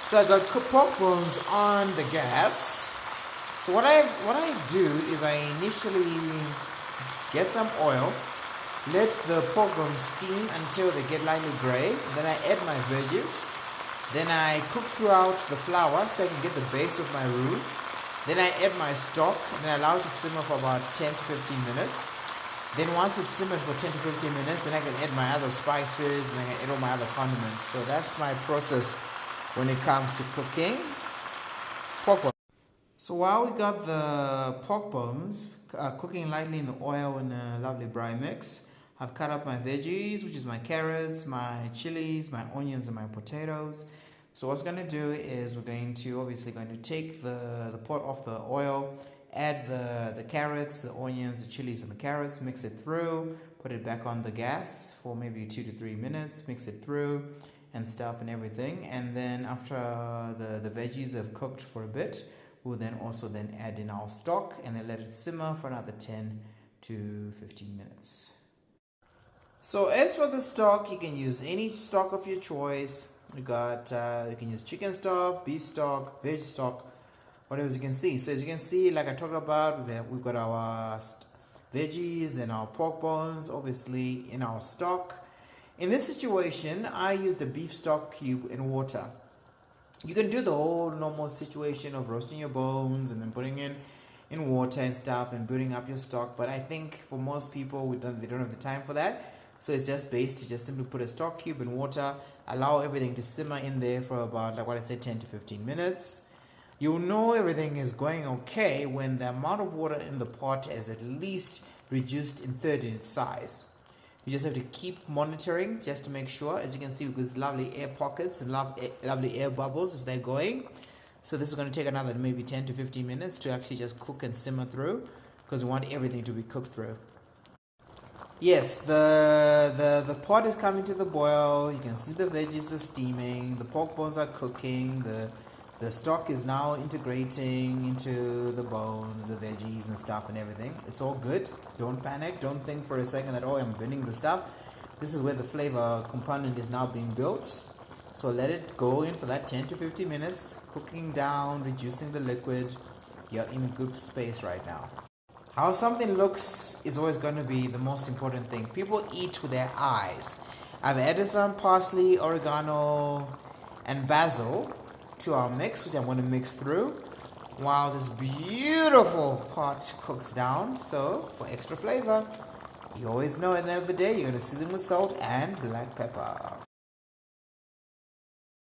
So I got pork bones on the gas. So what I do is I initially get some oil, let the pork bones steam until they get lightly gray. Then I add my veggies. Then I cook throughout the flour so I can get the base of my roux. Then I add my stock and then I allow it to simmer for about 10 to 15 minutes. Then once it's simmered for 10 to 15 minutes, then I can add my other spices and I can add all my other condiments. So that's my process when it comes to cooking pork bones. So while we got the pork bones cooking lightly in the oil in a lovely brine mix, I've cut up my veggies, which is my carrots, my chilies, my onions, and my potatoes. So what's going to do is we're going to take the pot off the oil, add the carrots, the onions, the chilies, and the carrots, mix it through, put it back on the gas for maybe 2 to 3 minutes, mix it through and stuff and everything. And then after the veggies have cooked for a bit, we'll then also add in our stock and then let it simmer for another 10 to 15 minutes. So as for the stock, you can use any stock of your choice. You can use chicken stock, beef stock, veg stock, whatever you can see. So as you can see, like I talked about, we've got our veggies and our pork bones obviously in our stock. In this situation, I used the beef stock cube in water. You can do the whole normal situation of roasting your bones and then putting in water and stuff and building up your stock, but I think for most people they don't have the time for that. So it's just best to just simply put a stock cube in water, allow everything to simmer in there for about, like what I said, 10 to 15 minutes. You'll know everything is going okay when the amount of water in the pot is at least reduced in third in its size. You just have to keep monitoring just to make sure. As you can see, with these lovely air pockets and lovely air bubbles as they're going. So this is going to take another maybe 10 to 15 minutes to actually just cook and simmer through, because we want everything to be cooked through. Yes, the pot is coming to the boil. You can see the veggies are steaming. The pork bones are cooking. The stock is now integrating into the bones, the veggies and stuff and everything. It's all good. Don't panic. Don't think for a second that, oh, I'm burning the stuff. This is where the flavor component is now being built. So let it go in for that 10 to 15 minutes, cooking down, reducing the liquid. You're in a good space right now. How something looks is always going to be the most important thing. People eat with their eyes. I've added some parsley, oregano, and basil to our mix, which I'm going to mix through while this beautiful pot cooks down. So for extra flavor, you always know at the end of the day, you're going to season with salt and black pepper.